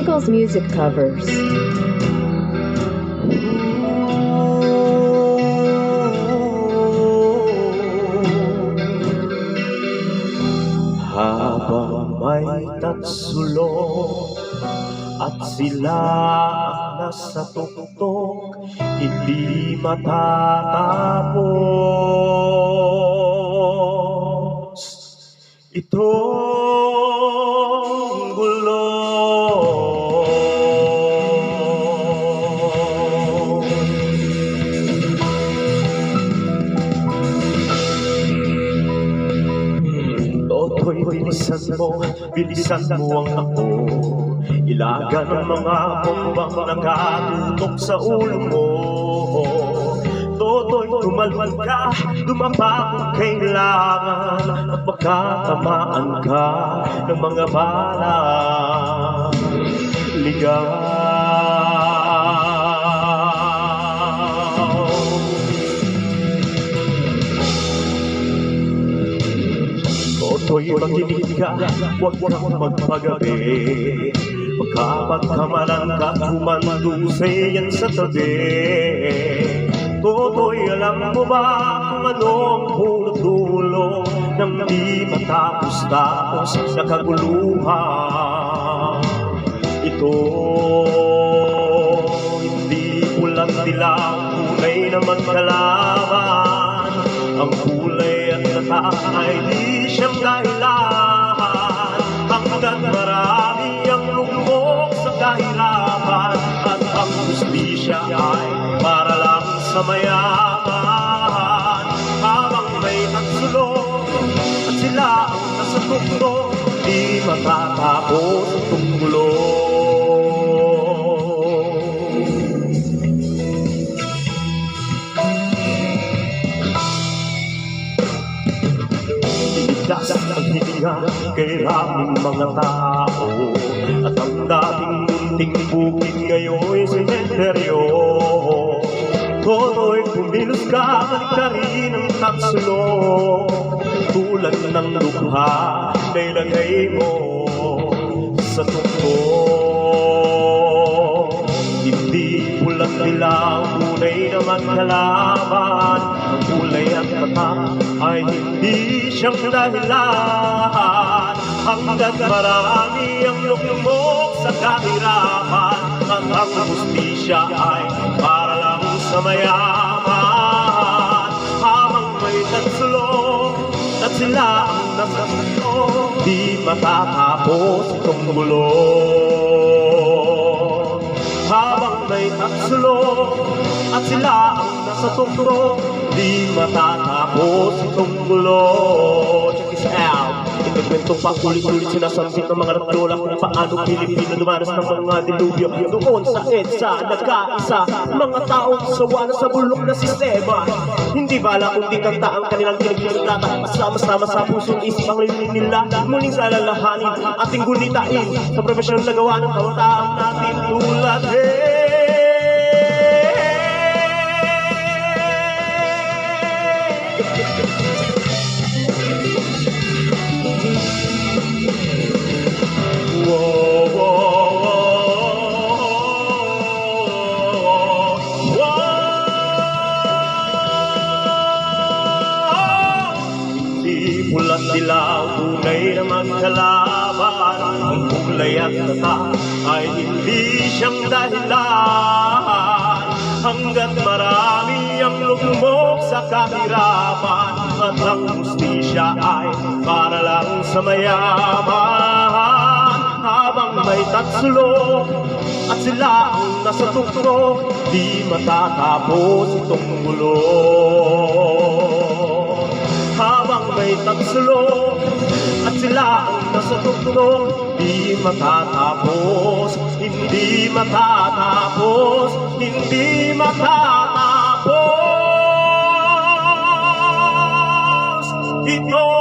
Eagles Music Covers. Habang may tatsulong at sila ang nasa tuktok, hindi matatapos itong gulo. Toto'y bilisan mo ang ako. Ilagan ng mga bombang nakatutok sa ulo mo. Toto'y tumalwan ka, dumapa kung kailangan, at magkatamaan ka ng mga bala. Ligaw. Toto'y makinig ka, huwag kang magpagabi. Magkapagkamalan ka, humandusay yan sa tabi. Toto'y alam mo ba kung ano ang punot-dulo ng di matapos-tapos na kaguluhan? Ito hindi pulang dilaw, kulay naman kalaban. Ang kulay at tatak ay di siyang dahilan, hanggang marami ang lugmok sa kahirapan, at ang hustisya ay para lang sa mayaman. Habang may nagsulong at sila ang nasa tuktok, di matatapos itong gulo. Tigas ang hininga kay raming mga tao, at ang dating munting bukid ngayon'y sementeryo. Toto'y kumilos ka, balik ka rin ang tatsulong, tulad ng lukha na ilagay mo sa tuktok. Hindi pulang dilaw, tunay naman kalaban. Ang kulay at tatak ay hindi siyang dahilan, hanggang marami ang lugmok sa kahirapan, at ang hustisya ay para lang sa mayaman. Habang may tatsulong at sila ang nasa tuktok, di matatapos itong gulo. Habang may tatsulong at sila ang nasa tuktok, di matatapos itong gulo. Check this out. Ikikwentong pa ulit-ulit sinasampit ng mga naglola kung paano Pilipino dumanas ng mga dilubyo. Doon sa EDSA nagkaisa, mga taong sawa na sa bulok na sistema. Hindi bala kundi kanta ang kanilang kinikiligata, sama-sama sa pusong isip ang lilim nila. Muling sa alalahanin ating gunitain sa profesyonal na gawa ng kabataan natin, tulad pulang dilaw, tunay naman kalaban. Ang kulay at tatak ay hindi siyang dahilan, hanggat marami ang lugmok sa kahirapan, at ang hustisya ay para lang sa mayaman. Habang may tatsulong at sila ang nasa tuktok, di matatapos itong gulo. Habang may tatsulong at sila ang nasa tuktok, di matatapos, hindi matatapos, hindi matatapos ito.